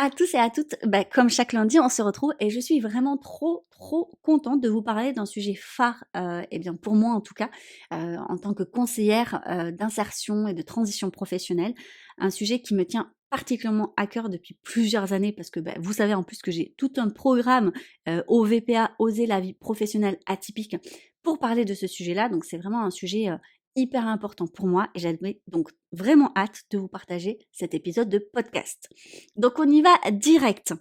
à tous et à toutes, comme chaque lundi, on se retrouve et je suis vraiment trop contente de vous parler d'un sujet phare, et bien pour moi en tout cas, en tant que conseillère, d'insertion et de transition professionnelle. Un sujet qui me tient particulièrement à cœur depuis plusieurs années parce que, vous savez en plus que j'ai tout un programme, OVPA, Oser la vie professionnelle atypique, pour parler de ce sujet-là. Donc c'est vraiment un sujet, hyper important pour moi et j'avais donc vraiment hâte de vous partager cet épisode de podcast. Donc on y va direct.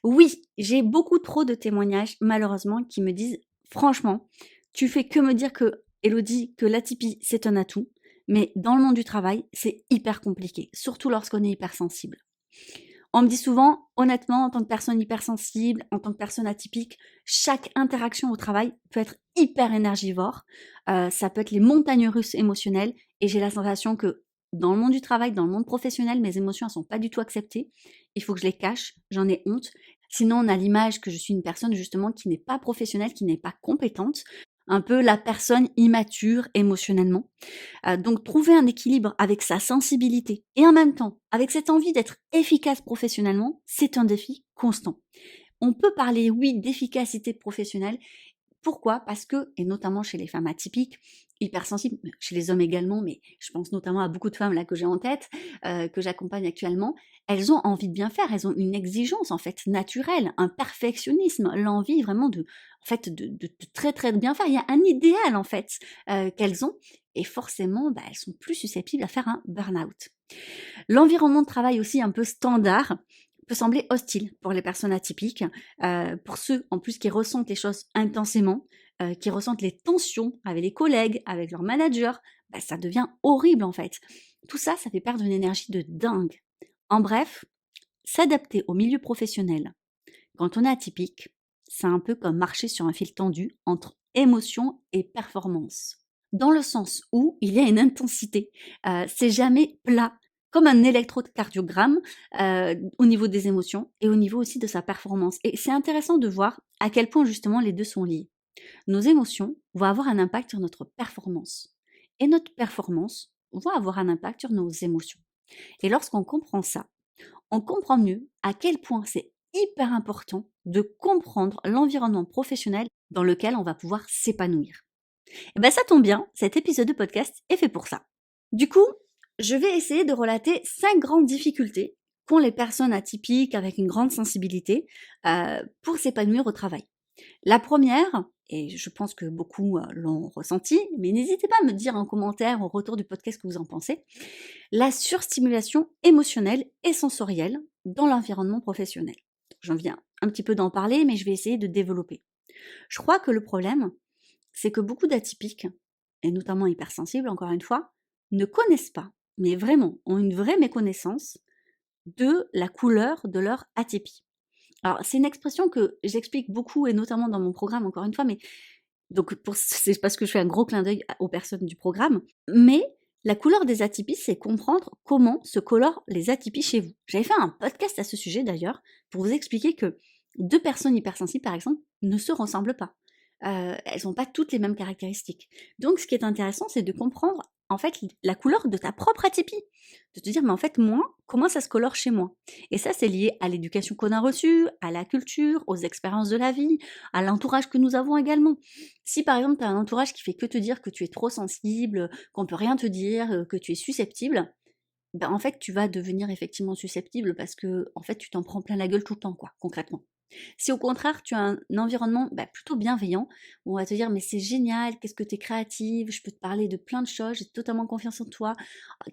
Oui, j'ai beaucoup trop de témoignages malheureusement qui me disent franchement, tu fais que me dire que Elodie, que l'atypie c'est un atout, mais dans le monde du travail, c'est hyper compliqué, surtout lorsqu'on est hypersensible. On me dit souvent, honnêtement, en tant que personne hypersensible, en tant que personne atypique, chaque interaction au travail peut être hyper énergivore. Ça peut être les montagnes russes émotionnelles et j'ai la sensation que dans le monde du travail, dans le monde professionnel, mes émotions ne sont pas du tout acceptées. Il faut que je les cache, j'en ai honte. Sinon, on a l'image que je suis une personne justement qui n'est pas professionnelle, qui n'est pas compétente, un peu la personne immature émotionnellement. Donc trouver un équilibre avec sa sensibilité et en même temps avec cette envie d'être efficace professionnellement, c'est un défi constant. On peut parler, oui, d'efficacité professionnelle. Pourquoi? Parce que, et notamment chez les femmes atypiques, hypersensibles, chez les hommes également, mais je pense notamment à beaucoup de femmes là que j'ai en tête, que j'accompagne actuellement, elles ont envie de bien faire, elles ont une exigence en fait naturelle, un perfectionnisme, l'envie vraiment de très bien faire. Il y a un idéal en fait qu'elles ont et forcément, elles sont plus susceptibles à faire un burn-out. L'environnement de travail aussi un peu standard peut sembler hostile pour les personnes atypiques, pour ceux en plus qui ressentent les choses intensément, qui ressentent les tensions avec les collègues, avec leur manager, ça devient horrible en fait. Tout ça, ça fait perdre une énergie de dingue. En bref, s'adapter au milieu professionnel quand on est atypique, c'est un peu comme marcher sur un fil tendu entre émotion et performance. Dans le sens où il y a une intensité, c'est jamais plat, comme un électrocardiogramme au niveau des émotions et au niveau aussi de sa performance. Et c'est intéressant de voir à quel point justement les deux sont liés. Nos émotions vont avoir un impact sur notre performance et notre performance va avoir un impact sur nos émotions. Et lorsqu'on comprend ça, on comprend mieux à quel point c'est hyper important de comprendre l'environnement professionnel dans lequel on va pouvoir s'épanouir. Et ça tombe bien, cet épisode de podcast est fait pour ça. Du coup, je vais essayer de relater 5 grandes difficultés qu'ont les personnes atypiques avec une grande sensibilité pour s'épanouir au travail. La première, et je pense que beaucoup l'ont ressenti, mais n'hésitez pas à me dire en commentaire au retour du podcast ce que vous en pensez, la surstimulation émotionnelle et sensorielle dans l'environnement professionnel. J'en viens un petit peu d'en parler, mais je vais essayer de développer. Je crois que le problème, c'est que beaucoup d'atypiques, et notamment hypersensibles encore une fois, ne connaissent pas, mais vraiment ont une vraie méconnaissance de la couleur de leur atypie. Alors c'est une expression que j'explique beaucoup et notamment dans mon programme encore une fois, mais donc c'est parce que je fais un gros clin d'œil aux personnes du programme, mais la couleur des atypies, c'est comprendre comment se colorent les atypies chez vous. J'avais fait un podcast à ce sujet d'ailleurs pour vous expliquer que 2 personnes hypersensibles par exemple ne se ressemblent pas. Elles n'ont pas toutes les mêmes caractéristiques. Donc ce qui est intéressant, c'est de comprendre en fait la couleur de ta propre atypie. De te dire, mais en fait moi, comment ça se colore chez moi? Et ça, c'est lié à l'éducation qu'on a reçue, à la culture, aux expériences de la vie, à l'entourage que nous avons également. Si par exemple tu as un entourage qui fait que te dire que tu es trop sensible, qu'on peut rien te dire, que tu es susceptible, en fait tu vas devenir effectivement susceptible parce que en fait tu t'en prends plein la gueule tout le temps quoi, concrètement. Si au contraire tu as un environnement plutôt bienveillant, où on va te dire mais c'est génial, qu'est-ce que tu es créative, je peux te parler de plein de choses, j'ai totalement confiance en toi,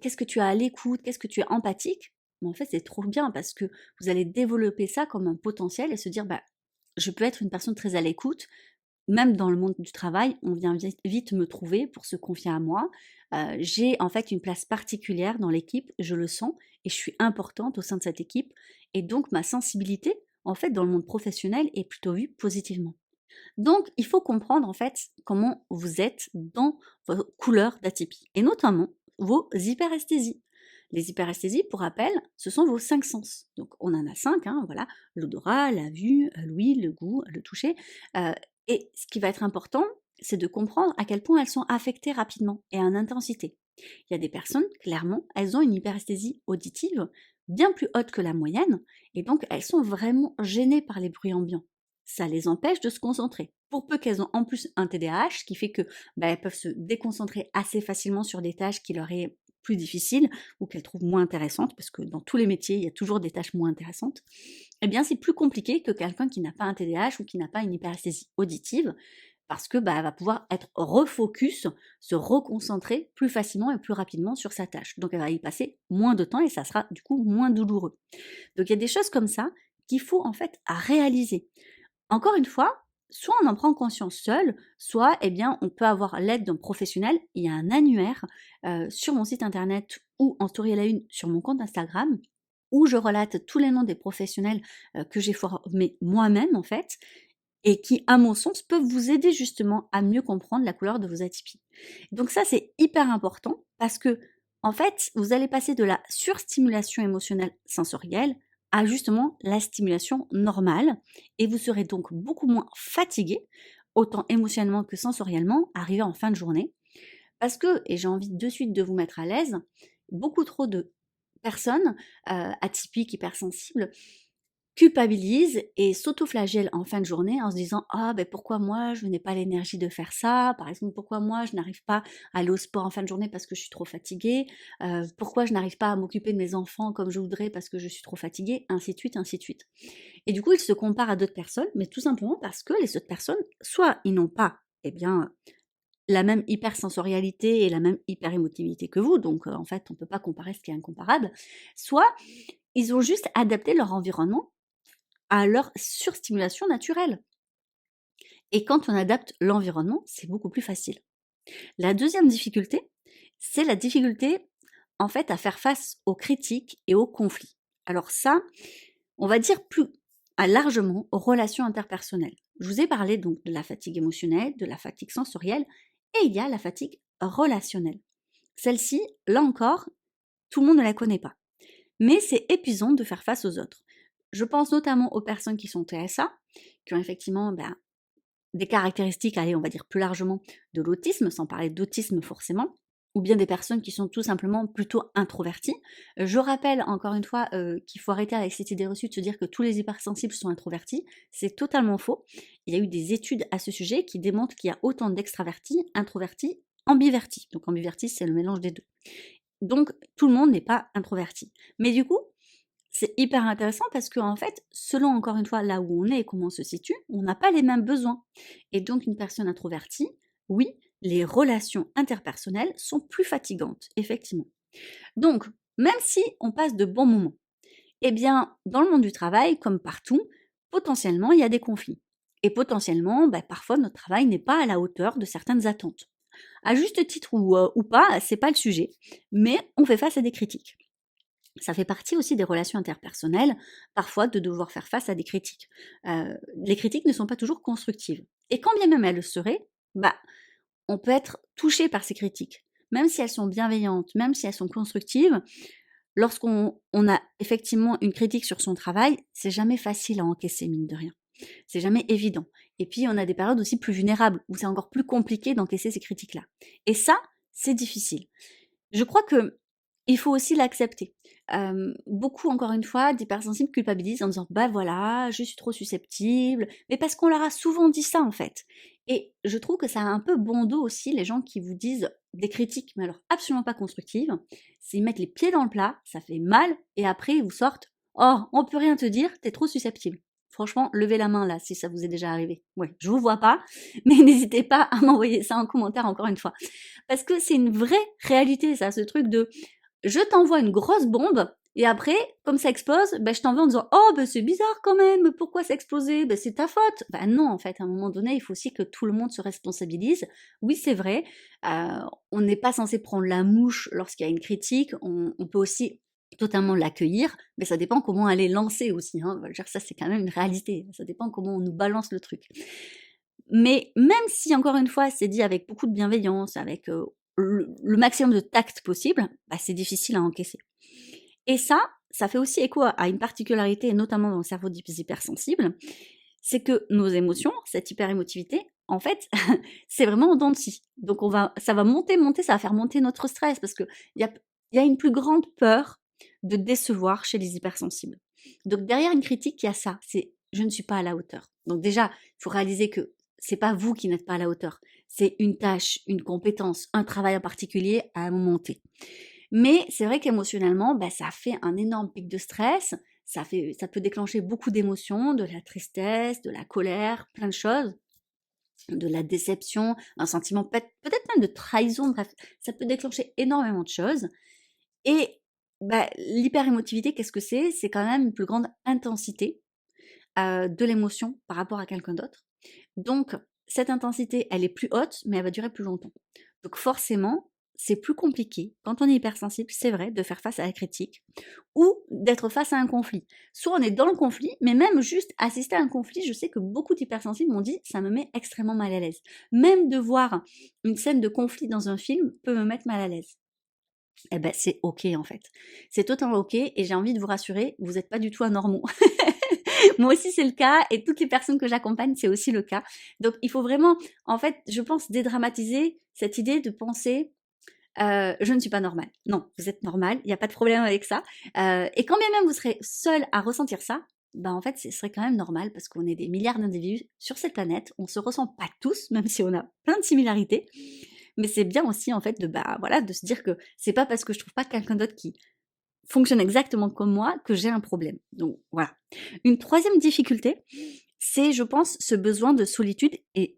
qu'est-ce que tu as à l'écoute, qu'est-ce que tu es empathique, en fait c'est trop bien parce que vous allez développer ça comme un potentiel et se dire je peux être une personne très à l'écoute, même dans le monde du travail, on vient vite me trouver pour se confier à moi. J'ai en fait une place particulière dans l'équipe, je le sens, et je suis importante au sein de cette équipe. Et donc ma sensibilité, en fait, dans le monde professionnel est plutôt vue positivement. Donc il faut comprendre en fait comment vous êtes dans vos couleurs d'atypie, et notamment vos hyperesthésies. Les hyperesthésies, pour rappel, ce sont vos 5 sens. Donc on en a 5, voilà, l'odorat, la vue, l'ouïe, le goût, le toucher. Euh, et ce qui va être important, c'est de comprendre à quel point elles sont affectées rapidement et en intensité. Il y a des personnes, clairement, elles ont une hyperesthésie auditive bien plus hautes que la moyenne, et donc elles sont vraiment gênées par les bruits ambiants. Ça les empêche de se concentrer. Pour peu qu'elles ont en plus un TDAH, ce qui fait que elles peuvent se déconcentrer assez facilement sur des tâches qui leur est plus difficiles ou qu'elles trouvent moins intéressantes, parce que dans tous les métiers, il y a toujours des tâches moins intéressantes. Eh bien, c'est plus compliqué que quelqu'un qui n'a pas un TDAH ou qui n'a pas une hyperesthésie auditive, parce que elle va pouvoir être refocus, se reconcentrer plus facilement et plus rapidement sur sa tâche. Donc elle va y passer moins de temps et ça sera du coup moins douloureux. Donc il y a des choses comme ça qu'il faut en fait réaliser. Encore une fois, soit on en prend conscience seul, soit on peut avoir l'aide d'un professionnel. Il y a un annuaire sur mon site internet ou en story à la une sur mon compte Instagram où je relate tous les noms des professionnels que j'ai formés moi-même en fait et qui, à mon sens, peuvent vous aider justement à mieux comprendre la couleur de vos atypies. Donc ça, c'est hyper important parce que, en fait, vous allez passer de la surstimulation émotionnelle sensorielle à justement la stimulation normale et vous serez donc beaucoup moins fatigué, autant émotionnellement que sensoriellement, arrivé en fin de journée. Parce que, et j'ai envie de suite de vous mettre à l'aise, beaucoup trop de personnes atypiques, hypersensibles, culpabilisent et s'autoflagellent en fin de journée en se disant: «Ah pourquoi moi je n'ai pas l'énergie de faire ça?» Par exemple: «Pourquoi moi je n'arrive pas à aller au sport en fin de journée parce que je suis trop fatiguée? Pourquoi je n'arrive pas à m'occuper de mes enfants comme je voudrais parce que je suis trop fatiguée?» ainsi de suite, ainsi de suite. Et du coup, ils se comparent à d'autres personnes, mais tout simplement parce que les autres personnes, soit ils n'ont pas, la même hypersensorialité et la même hyperémotivité que vous, donc en fait, on ne peut pas comparer ce qui est incomparable, soit ils ont juste adapté leur environnement à leur surstimulation naturelle. Et quand on adapte l'environnement, c'est beaucoup plus facile. La deuxième difficulté, c'est la difficulté en fait à faire face aux critiques et aux conflits. Alors ça, on va dire plus largement aux relations interpersonnelles. Je vous ai parlé donc de la fatigue émotionnelle, de la fatigue sensorielle, et il y a la fatigue relationnelle. Celle-ci, là encore, tout le monde ne la connaît pas. Mais c'est épuisant de faire face aux autres. Je pense notamment aux personnes qui sont TSA, qui ont effectivement des caractéristiques, allez, on va dire plus largement, de l'autisme, sans parler d'autisme forcément, ou bien des personnes qui sont tout simplement plutôt introverties. Je rappelle encore une fois qu'il faut arrêter avec cette idée reçue de se dire que tous les hypersensibles sont introvertis. C'est totalement faux. Il y a eu des études à ce sujet qui démontrent qu'il y a autant d'extravertis, introvertis, ambivertis. Donc ambivertis, c'est le mélange des deux. Donc tout le monde n'est pas introverti. Mais du coup, c'est hyper intéressant parce qu'en fait, selon encore une fois là où on est et comment on se situe, on n'a pas les mêmes besoins. Et donc une personne introvertie, oui, les relations interpersonnelles sont plus fatigantes, effectivement. Donc, même si on passe de bons moments, dans le monde du travail, comme partout, potentiellement, il y a des conflits. Et potentiellement, parfois, notre travail n'est pas à la hauteur de certaines attentes. À juste titre ou pas, c'est pas le sujet, mais on fait face à des critiques. Ça fait partie aussi des relations interpersonnelles, parfois de devoir faire face à des critiques. Les critiques ne sont pas toujours constructives. Et quand bien même elles le seraient, on peut être touché par ces critiques. Même si elles sont bienveillantes, même si elles sont constructives, lorsqu'on a effectivement une critique sur son travail, c'est jamais facile à encaisser, mine de rien. C'est jamais évident. Et puis, on a des périodes aussi plus vulnérables, où c'est encore plus compliqué d'encaisser ces critiques-là. Et ça, c'est difficile. Je crois que il faut aussi l'accepter. Beaucoup, encore une fois, d'hypersensibles culpabilisent en disant: «Bah voilà, je suis trop susceptible», mais parce qu'on leur a souvent dit ça, en fait. Et je trouve que ça a un peu bon dos aussi, les gens qui vous disent des critiques, mais alors absolument pas constructives. C'est ils mettent les pieds dans le plat, ça fait mal, et après ils vous sortent: «Oh, on peut rien te dire, t'es trop susceptible». Franchement, levez la main là, si ça vous est déjà arrivé. Ouais, je vous vois pas, mais n'hésitez pas à m'envoyer ça en commentaire encore une fois. Parce que c'est une vraie réalité ça, ce truc de: je t'envoie une grosse bombe et après, comme ça explose, je t'envoie en disant: «Oh c'est bizarre quand même, pourquoi ça a explosé? C'est ta faute». Non, en fait, à un moment donné, il faut aussi que tout le monde se responsabilise. Oui, c'est vrai, on n'est pas censé prendre la mouche lorsqu'il y a une critique, on peut aussi totalement l'accueillir, mais ça dépend comment elle est lancée aussi, hein. Je veux dire, ça, c'est quand même une réalité. Ça dépend comment on nous balance le truc. Mais même si, encore une fois, c'est dit avec beaucoup de bienveillance, avec le maximum de tact possible, c'est difficile à encaisser. Et ça fait aussi écho à une particularité, notamment dans le cerveau des hypersensibles, c'est que nos émotions, cette hyperémotivité, en fait, c'est vraiment en dents de scie. Donc ça va monter, ça va faire monter notre stress parce qu'il y a une plus grande peur de décevoir chez les hypersensibles. Donc derrière une critique, il y a ça, c'est je ne suis pas à la hauteur. Donc déjà, il faut réaliser que c'est pas vous qui n'êtes pas à la hauteur, c'est une tâche, une compétence, un travail en particulier à un moment T. Mais c'est vrai qu'émotionnellement, ça fait un énorme pic de stress, ça peut déclencher beaucoup d'émotions, de la tristesse, de la colère, plein de choses, de la déception, un sentiment peut-être même de trahison, bref, ça peut déclencher énormément de choses. Et l'hyperémotivité, qu'est-ce que c'est? C'est quand même une plus grande intensité de l'émotion par rapport à quelqu'un d'autre. Donc, cette intensité, elle est plus haute, mais elle va durer plus longtemps. Donc forcément, c'est plus compliqué, quand on est hypersensible, c'est vrai, de faire face à la critique ou d'être face à un conflit. Soit on est dans le conflit, mais même juste assister à un conflit, je sais que beaucoup d'hypersensibles m'ont dit ça me met extrêmement mal à l'aise. Même de voir une scène de conflit dans un film peut me mettre mal à l'aise. Eh ben, c'est ok en fait. C'est totalement ok et j'ai envie de vous rassurer, vous n'êtes pas du tout anormaux. Moi aussi c'est le cas et toutes les personnes que j'accompagne c'est aussi le cas. Donc il faut vraiment, en fait, je pense dédramatiser cette idée de penser je ne suis pas normale. Non, vous êtes normal, il n'y a pas de problème avec ça. Et quand bien même vous serez seul à ressentir ça, en fait, ce serait quand même normal parce qu'on est des milliards d'individus sur cette planète. On se ressent pas tous, même si on a plein de similarités. Mais c'est bien aussi, en fait, de se dire que c'est pas parce que je trouve pas quelqu'un d'autre qui fonctionne exactement comme moi que j'ai un problème. Donc, voilà. Une troisième difficulté, c'est, je pense, ce besoin de solitude et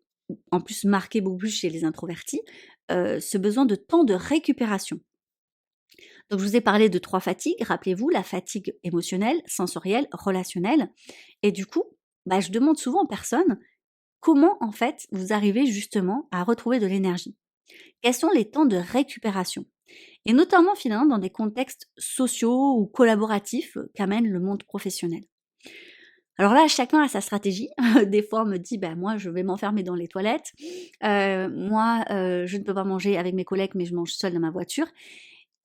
en plus marqué beaucoup plus chez les introvertis, ce besoin de temps de récupération. Donc, je vous ai parlé de 3 fatigues, rappelez-vous, la fatigue émotionnelle, sensorielle, relationnelle. Et du coup, je demande souvent aux personnes comment, en fait, vous arrivez justement à retrouver de l'énergie. Quels sont les temps de récupération? Et notamment, finalement, dans des contextes sociaux ou collaboratifs qu'amène le monde professionnel. Alors là, chacun a sa stratégie. Des fois, on me dit, moi, je vais m'enfermer dans les toilettes. Moi, je ne peux pas manger avec mes collègues, mais je mange seule dans ma voiture.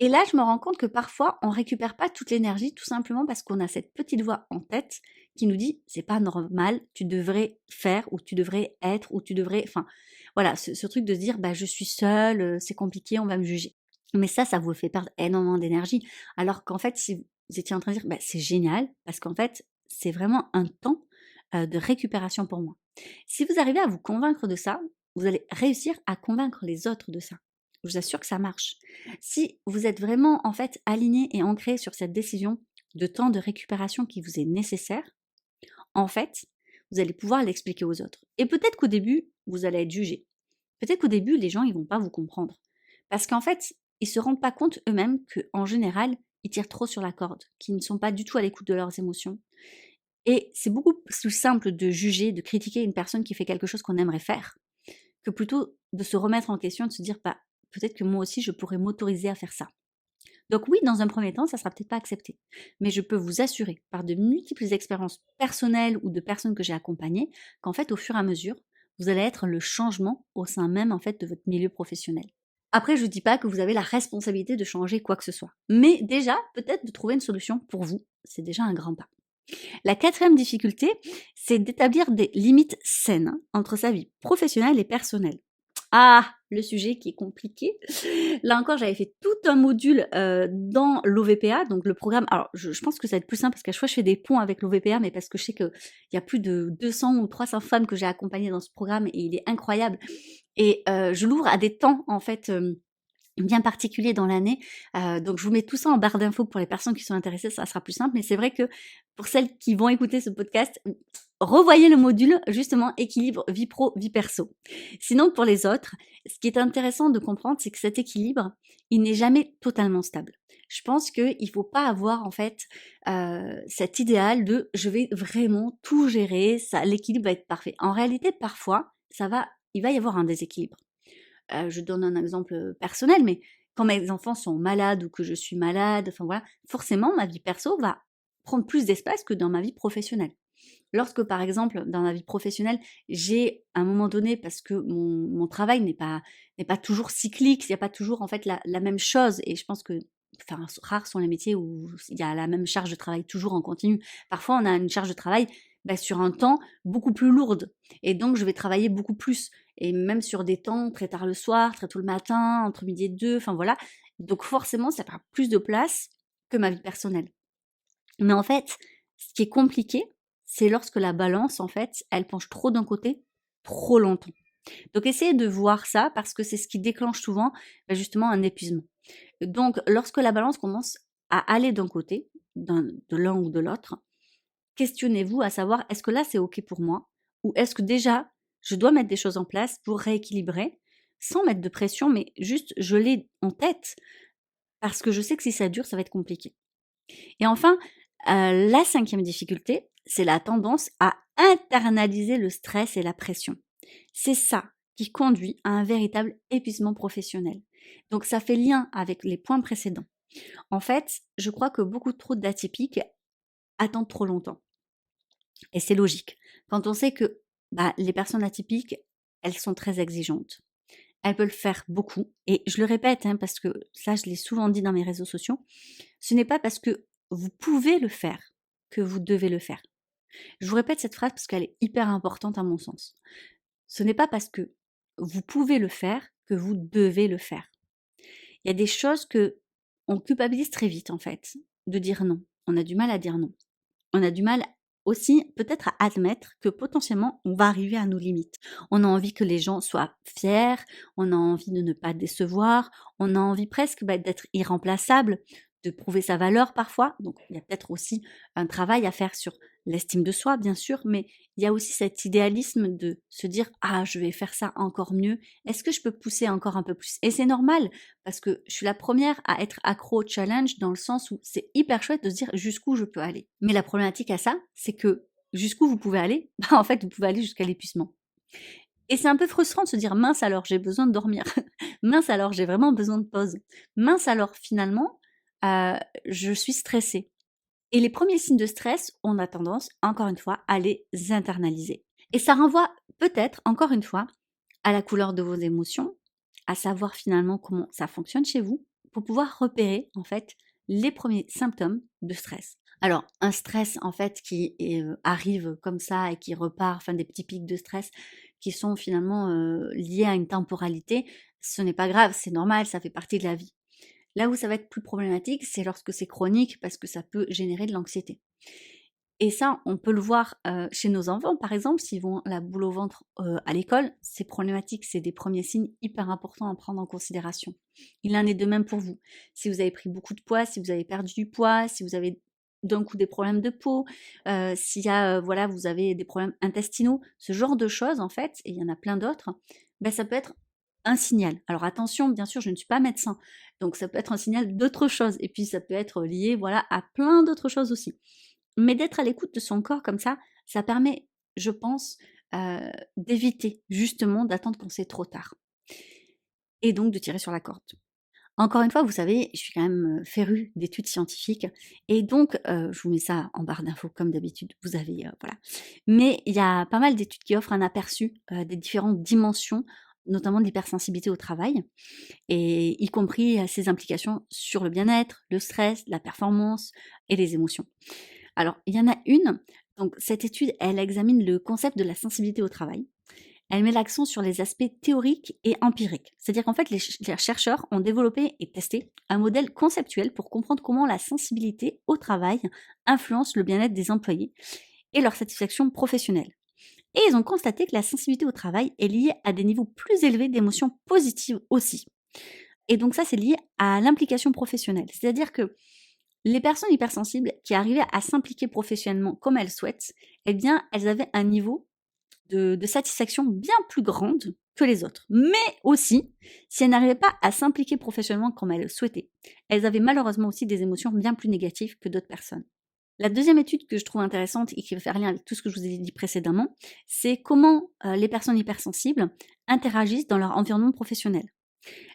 Et là, je me rends compte que parfois, on récupère pas toute l'énergie, tout simplement parce qu'on a cette petite voix en tête qui nous dit, c'est pas normal, tu devrais faire, ou tu devrais être, ou tu devrais, enfin, voilà, ce truc de se dire, je suis seule, c'est compliqué, on va me juger. Mais ça vous fait perdre énormément d'énergie. Alors qu'en fait, si vous étiez en train de dire, c'est génial, parce qu'en fait, c'est vraiment un temps de récupération pour moi. Si vous arrivez à vous convaincre de ça, vous allez réussir à convaincre les autres de ça. Je vous assure que ça marche. Si vous êtes vraiment en fait aligné et ancré sur cette décision de temps de récupération qui vous est nécessaire, en fait, vous allez pouvoir l'expliquer aux autres. Et peut-être qu'au début, vous allez être jugé. Peut-être qu'au début, les gens, ils vont pas vous comprendre. Parce qu'en fait, ils se rendent pas compte eux-mêmes qu'en général, ils tirent trop sur la corde, qu'ils ne sont pas du tout à l'écoute de leurs émotions. Et c'est beaucoup plus simple de juger, de critiquer une personne qui fait quelque chose qu'on aimerait faire, que plutôt de se remettre en question, de se dire, peut-être que moi aussi, je pourrais m'autoriser à faire ça. Donc oui, dans un premier temps, ça sera peut-être pas accepté. Mais je peux vous assurer, par de multiples expériences personnelles ou de personnes que j'ai accompagnées, qu'en fait, au fur et à mesure, vous allez être le changement au sein même, en fait, de votre milieu professionnel. Après, je ne dis pas que vous avez la responsabilité de changer quoi que ce soit. Mais déjà, peut-être de trouver une solution pour vous, c'est déjà un grand pas. La quatrième difficulté, c'est d'établir des limites saines entre sa vie professionnelle et personnelle. Ah, le sujet qui est compliqué. Là encore, j'avais fait tout un module dans l'OVPA, donc le programme. Alors, je pense que ça va être plus simple parce qu'à chaque fois, je fais des ponts avec l'OVPA, mais parce que je sais qu'il y a plus de 200 ou 300 femmes que j'ai accompagnées dans ce programme et il est incroyable. Et je l'ouvre à des temps, en fait, bien particuliers dans l'année. Donc, je vous mets tout ça en barre d'infos pour les personnes qui sont intéressées, ça sera plus simple. Mais c'est vrai que pour celles qui vont écouter ce podcast, revoyez le module, justement, équilibre vie pro, vie perso. Sinon, pour les autres, ce qui est intéressant de comprendre, c'est que cet équilibre, il n'est jamais totalement stable. Je pense qu'il ne faut pas avoir, en fait, cet idéal de « je vais vraiment tout gérer, ça, l'équilibre va être parfait ». En réalité, parfois, il va y avoir un déséquilibre. Je donne un exemple personnel, mais quand mes enfants sont malades ou que je suis malade, enfin voilà, forcément, ma vie perso va prendre plus d'espace que dans ma vie professionnelle. Lorsque, par exemple, dans ma vie professionnelle, j'ai à un moment donné, parce que mon travail n'est pas toujours cyclique, il n'y a pas toujours en fait la même chose, et je pense que rares sont les métiers où il y a la même charge de travail toujours en continu. Parfois, on a une charge de travail sur un temps beaucoup plus lourde, et donc je vais travailler beaucoup plus, et même sur des temps très tard le soir, très tôt le matin, entre midi et deux, enfin voilà. Donc forcément, ça prend plus de place que ma vie personnelle. Mais en fait, ce qui est compliqué, c'est lorsque la balance, en fait, elle penche trop d'un côté, trop longtemps. Donc essayez de voir ça parce que c'est ce qui déclenche souvent justement un épuisement. Donc lorsque la balance commence à aller d'un côté, de l'un ou de l'autre, questionnez-vous à savoir est-ce que là c'est OK pour moi ou est-ce que déjà je dois mettre des choses en place pour rééquilibrer sans mettre de pression, mais juste je l'ai en tête parce que je sais que si ça dure, ça va être compliqué. Et enfin, la cinquième difficulté, c'est la tendance à internaliser le stress et la pression. C'est ça qui conduit à un véritable épuisement professionnel. Donc ça fait lien avec les points précédents. En fait, je crois que beaucoup trop d'atypiques attendent trop longtemps. Et c'est logique. Quand on sait que les personnes atypiques, elles sont très exigeantes. Elles peuvent faire beaucoup. Et je le répète, parce que ça, je l'ai souvent dit dans mes réseaux sociaux, ce n'est pas parce que vous pouvez le faire que vous devez le faire. Je vous répète cette phrase parce qu'elle est hyper importante à mon sens. Ce n'est pas parce que vous pouvez le faire que vous devez le faire. Il y a des choses que on culpabilise très vite en fait, de dire non. On a du mal à dire non. On a du mal aussi peut-être à admettre que potentiellement on va arriver à nos limites. On a envie que les gens soient fiers, on a envie de ne pas décevoir, on a envie presque d'être irremplaçable, de prouver sa valeur parfois. Donc il y a peut-être aussi un travail à faire sur l'estime de soi, bien sûr, mais il y a aussi cet idéalisme de se dire ah je vais faire ça encore mieux. Est-ce que je peux pousser encore un peu plus? Et c'est normal parce que je suis la première à être accro au challenge dans le sens où c'est hyper chouette de se dire jusqu'où je peux aller. Mais la problématique à ça, c'est que jusqu'où vous pouvez aller, en fait, vous pouvez aller jusqu'à l'épuisement. Et c'est un peu frustrant de se dire mince alors j'ai besoin de dormir, mince alors j'ai vraiment besoin de pause, mince alors finalement je suis stressée. Et les premiers signes de stress, on a tendance, encore une fois, à les internaliser. Et ça renvoie peut-être, encore une fois, à la couleur de vos émotions, à savoir finalement comment ça fonctionne chez vous, pour pouvoir repérer en fait les premiers symptômes de stress. Alors un stress en fait qui arrive comme ça et qui repart, enfin des petits pics de stress qui sont finalement liés à une temporalité, ce n'est pas grave, c'est normal, ça fait partie de la vie. Là où ça va être plus problématique, c'est lorsque c'est chronique parce que ça peut générer de l'anxiété. Et ça, on peut le voir chez nos enfants, par exemple, s'ils vont la boule au ventre à l'école, c'est problématique, c'est des premiers signes hyper importants à prendre en considération. Il en est de même pour vous. Si vous avez pris beaucoup de poids, si vous avez perdu du poids, si vous avez d'un coup des problèmes de peau, s'il y a, voilà, vous avez des problèmes intestinaux, ce genre de choses, en fait, et il y en a plein d'autres, ça peut être un signal. Alors attention, bien sûr, je ne suis pas médecin, donc ça peut être un signal d'autre chose, et puis ça peut être lié, voilà, à plein d'autres choses aussi. Mais d'être à l'écoute de son corps comme ça permet, je pense, d'éviter justement d'attendre quand c'est trop tard et donc de tirer sur la corde. Encore une fois, vous savez, je suis quand même, férue d'études scientifiques et donc je vous mets ça en barre d'infos comme d'habitude, vous avez, voilà. Mais il y a pas mal d'études qui offrent un aperçu, des différentes dimensions, notamment de l'hypersensibilité au travail et y compris, ses implications sur le bien-être, le stress, la performance et les émotions. Alors, il y en a une, donc cette étude, elle examine le concept de la sensibilité au travail. Elle met l'accent sur les aspects théoriques et empiriques. C'est-à-dire qu'en fait, les chercheurs ont développé et testé un modèle conceptuel pour comprendre comment la sensibilité au travail influence le bien-être des employés et leur satisfaction professionnelle. Et ils ont constaté que la sensibilité au travail est liée à des niveaux plus élevés d'émotions positives aussi. Et donc ça, c'est lié à l'implication professionnelle. C'est-à-dire que les personnes hypersensibles qui arrivaient à s'impliquer professionnellement comme elles souhaitent, eh bien, elles avaient un niveau de satisfaction bien plus grande que les autres. Mais aussi, si elles n'arrivaient pas à s'impliquer professionnellement comme elles le souhaitaient, elles avaient malheureusement aussi des émotions bien plus négatives que d'autres personnes. La deuxième étude que je trouve intéressante et qui va faire lien avec tout ce que je vous ai dit précédemment, c'est comment les personnes hypersensibles interagissent dans leur environnement professionnel.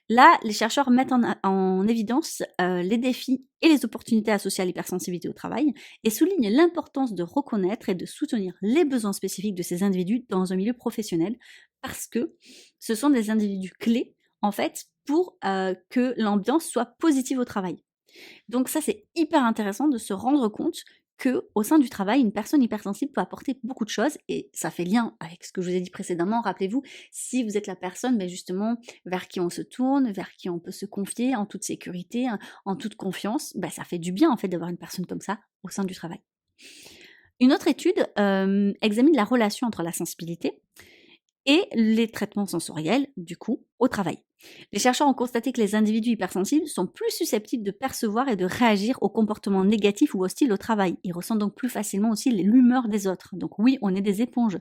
Là, les chercheurs mettent en évidence les défis et les opportunités associées à l'hypersensibilité au travail et soulignent l'importance de reconnaître et de soutenir les besoins spécifiques de ces individus dans un milieu professionnel parce que ce sont des individus clés en fait pour que l'ambiance soit positive au travail. Donc ça, c'est hyper intéressant de se rendre compte que au sein du travail, une personne hypersensible peut apporter beaucoup de choses et ça fait lien avec ce que je vous ai dit précédemment. Rappelez-vous, si vous êtes la personne, ben justement, vers qui on se tourne, vers qui on peut se confier en toute sécurité, hein, en toute confiance, ben ça fait du bien en fait d'avoir une personne comme ça au sein du travail. Une autre étude examine la relation entre la sensibilité et les traitements sensoriels, du coup, au travail. Les chercheurs ont constaté que les individus hypersensibles sont plus susceptibles de percevoir et de réagir aux comportements négatifs ou hostiles au travail. Ils ressentent donc plus facilement aussi l'humeur des autres. Donc oui, on est des éponges,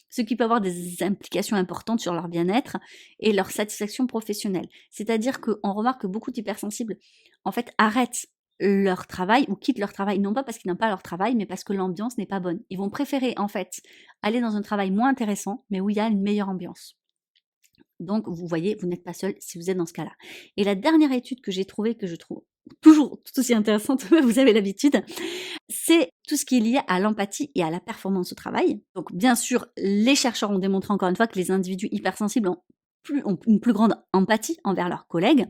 ce qui peut avoir des implications importantes sur leur bien-être et leur satisfaction professionnelle. C'est-à-dire qu'on remarque que beaucoup d'hypersensibles, en fait, arrêtent leur travail ou quittent leur travail, non pas parce qu'ils n'aiment pas leur travail, mais parce que l'ambiance n'est pas bonne. Ils vont préférer, en fait, aller dans un travail moins intéressant, mais où il y a une meilleure ambiance. Donc, vous voyez, vous n'êtes pas seul si vous êtes dans ce cas-là. Et la dernière étude que j'ai trouvée, que je trouve toujours tout aussi intéressante, vous avez l'habitude, c'est tout ce qui est lié à l'empathie et à la performance au travail. Donc, bien sûr, les chercheurs ont démontré encore une fois que les individus hypersensibles ont une plus grande empathie envers leurs collègues.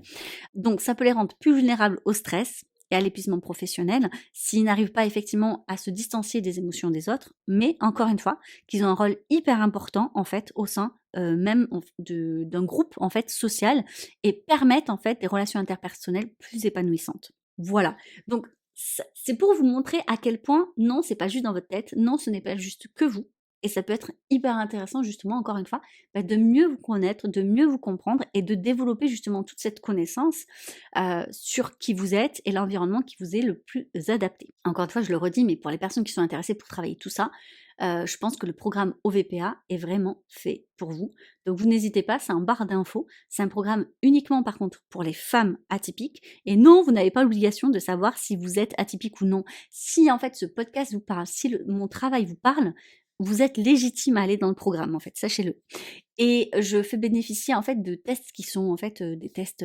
Donc, ça peut les rendre plus vulnérables au stress et à l'épuisement professionnel s'ils n'arrivent pas effectivement à se distancier des émotions des autres, mais encore une fois, qu'ils ont un rôle hyper important en fait au sein même d'un groupe en fait social et permettent en fait des relations interpersonnelles plus épanouissantes. Voilà. Donc c'est pour vous montrer à quel point non, c'est pas juste dans votre tête, non, ce n'est pas juste que vous. Et ça peut être hyper intéressant justement, encore une fois, de mieux vous connaître, de mieux vous comprendre et de développer justement toute cette connaissance sur qui vous êtes et l'environnement qui vous est le plus adapté. Encore une fois, je le redis, mais pour les personnes qui sont intéressées pour travailler tout ça, je pense que le programme OVPA est vraiment fait pour vous. Donc vous n'hésitez pas, c'est en barre d'infos. C'est un programme uniquement par contre pour les femmes atypiques. Et non, vous n'avez pas l'obligation de savoir si vous êtes atypique ou non. Si en fait ce podcast vous parle, si mon travail vous parle, vous êtes légitime à aller dans le programme, en fait, sachez-le. Et je fais bénéficier, en fait, de tests qui sont, en fait, des tests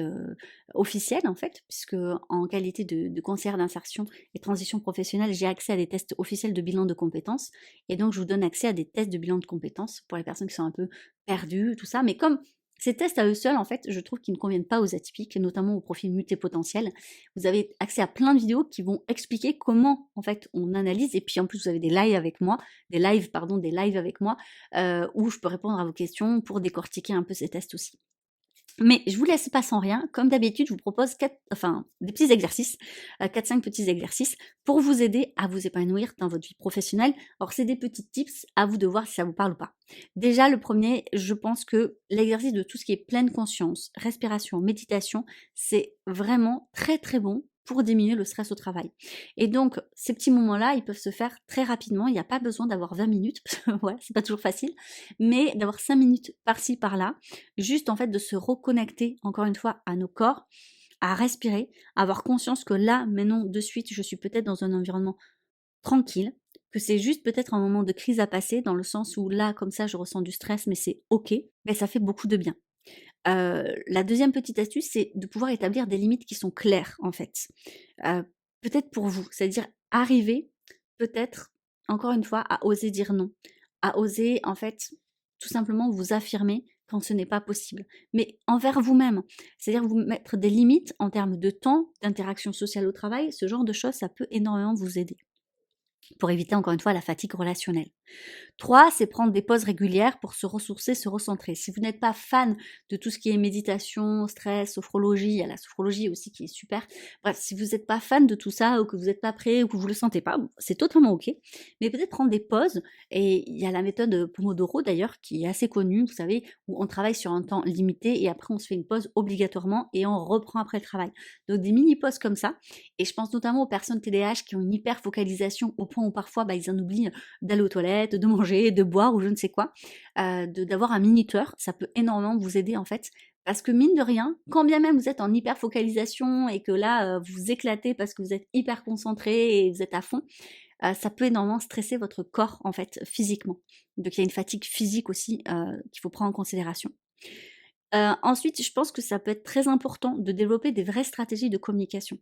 officiels, en fait, puisque en qualité de conseillère d'insertion et transition professionnelle, j'ai accès à des tests officiels de bilan de compétences. Et donc, je vous donne accès à des tests de bilan de compétences pour les personnes qui sont un peu perdues, tout ça. Mais comme ces tests à eux seuls, en fait, je trouve qu'ils ne conviennent pas aux atypiques, notamment aux profils multipotentiels. Vous avez accès à plein de vidéos qui vont expliquer comment, en fait, on analyse. Et puis, en plus, vous avez des lives avec moi, des lives avec moi, où je peux répondre à vos questions pour décortiquer un peu ces tests aussi. Mais je vous laisse pas sans rien. Comme d'habitude, je vous propose des petits exercices, 4-5 petits exercices pour vous aider à vous épanouir dans votre vie professionnelle. Alors, c'est des petits tips, à vous de voir si ça vous parle ou pas. Déjà, le premier, je pense que l'exercice de tout ce qui est pleine conscience, respiration, méditation, c'est vraiment très très bon pour diminuer le stress au travail. Et donc, ces petits moments-là, ils peuvent se faire très rapidement. Il n'y a pas besoin d'avoir 20 minutes, parce que ouais, c'est pas toujours facile, mais d'avoir 5 minutes par-ci, par-là, juste en fait de se reconnecter encore une fois à nos corps, à respirer, à avoir conscience que là, maintenant, de suite, je suis peut-être dans un environnement tranquille, que c'est juste peut-être un moment de crise à passer, dans le sens où là, comme ça, je ressens du stress, mais c'est ok, mais ça fait beaucoup de bien. La deuxième petite astuce, c'est de pouvoir établir des limites qui sont claires, en fait. Peut-être pour vous, c'est-à-dire arriver, peut-être, encore une fois, à oser dire non, à oser, en fait, tout simplement vous affirmer quand ce n'est pas possible, mais envers vous-même. C'est-à-dire vous mettre des limites en termes de temps, d'interaction sociale au travail, ce genre de choses, ça peut énormément vous aider pour éviter encore une fois la fatigue relationnelle. 3, c'est prendre des pauses régulières pour se ressourcer, se recentrer. Si vous n'êtes pas fan de tout ce qui est méditation, stress, sophrologie, il y a la sophrologie aussi qui est super. Bref, si vous n'êtes pas fan de tout ça ou que vous n'êtes pas prêt ou que vous le sentez pas, c'est totalement ok. Mais peut-être prendre des pauses. Et il y a la méthode Pomodoro d'ailleurs qui est assez connue, vous savez, où on travaille sur un temps limité et après on se fait une pause obligatoirement et on reprend après le travail. Donc des mini-pauses comme ça. Et je pense notamment aux personnes TDAH qui ont une hyper focalisation au point où parfois ils en oublient d'aller aux toilettes, de manger, de boire ou je ne sais quoi, d'avoir un minuteur, ça peut énormément vous aider en fait. Parce que mine de rien, quand bien même vous êtes en hyper focalisation et que là vous éclatez parce que vous êtes hyper concentré et vous êtes à fond, ça peut énormément stresser votre corps en fait physiquement. Donc il y a une fatigue physique aussi qu'il faut prendre en considération. Ensuite, je pense que ça peut être très important de développer des vraies stratégies de communication.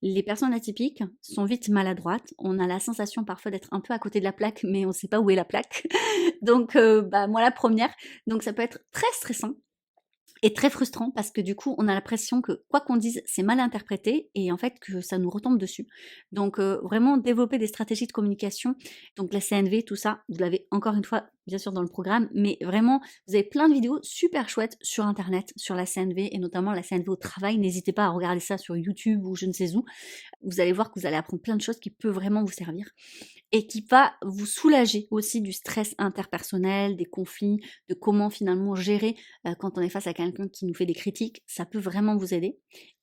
Les personnes atypiques sont vite maladroites. On a la sensation parfois d'être un peu à côté de la plaque, mais on ne sait pas où est la plaque. Donc, moi la première. Donc, ça peut être très stressant. Et très frustrant parce que du coup, on a l'impression que quoi qu'on dise, c'est mal interprété et en fait que ça nous retombe dessus. Donc vraiment développer des stratégies de communication, donc la CNV, tout ça, vous l'avez encore une fois bien sûr dans le programme, mais vraiment, vous avez plein de vidéos super chouettes sur internet, sur la CNV et notamment la CNV au travail. N'hésitez pas à regarder ça sur YouTube ou je ne sais où. Vous allez voir que vous allez apprendre plein de choses qui peuvent vraiment vous servir et qui va vous soulager aussi du stress interpersonnel, des conflits, de comment finalement gérer quand on est face à quelqu'un qui nous fait des critiques. Ça peut vraiment vous aider.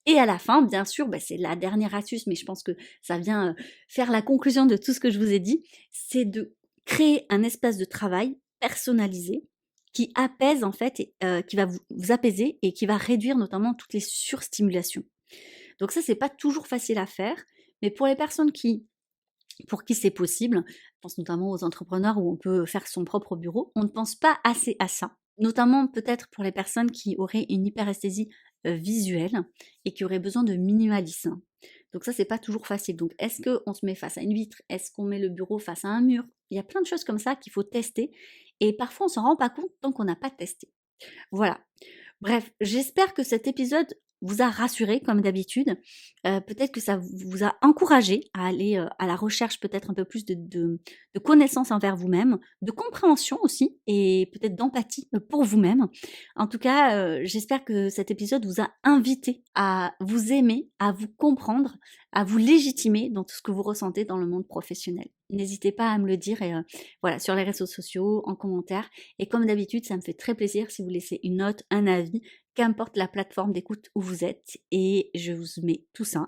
Et à la fin, bien sûr, c'est la dernière astuce, mais je pense que ça vient faire la conclusion de tout ce que je vous ai dit, c'est de créer un espace de travail personnalisé qui apaise en fait, qui va vous apaiser et qui va réduire notamment toutes les surstimulations. Donc ça, c'est pas toujours facile à faire, mais pour les personnes pour qui c'est possible, je pense notamment aux entrepreneurs où on peut faire son propre bureau, on ne pense pas assez à ça. Notamment peut-être pour les personnes qui auraient une hyperesthésie visuelle et qui auraient besoin de minimalisme. Donc ça, c'est pas toujours facile. Donc est-ce qu'on se met face à une vitre? Est-ce qu'on met le bureau face à un mur? Il y a plein de choses comme ça qu'il faut tester et parfois on s'en rend pas compte tant qu'on n'a pas testé. Voilà. Bref, j'espère que cet épisode vous a rassuré comme d'habitude. Peut-être que ça vous a encouragé à aller, à la recherche peut-être un peu plus de connaissances envers vous-même, de compréhension aussi et peut-être d'empathie, pour vous-même. En tout cas, j'espère que cet épisode vous a invité à vous aimer, à vous comprendre, à vous légitimer dans tout ce que vous ressentez dans le monde professionnel. N'hésitez pas à me le dire et voilà, sur les réseaux sociaux, en commentaire. Et comme d'habitude, ça me fait très plaisir si vous laissez une note, un avis, qu'importe la plateforme d'écoute où vous êtes. Et je vous mets tout ça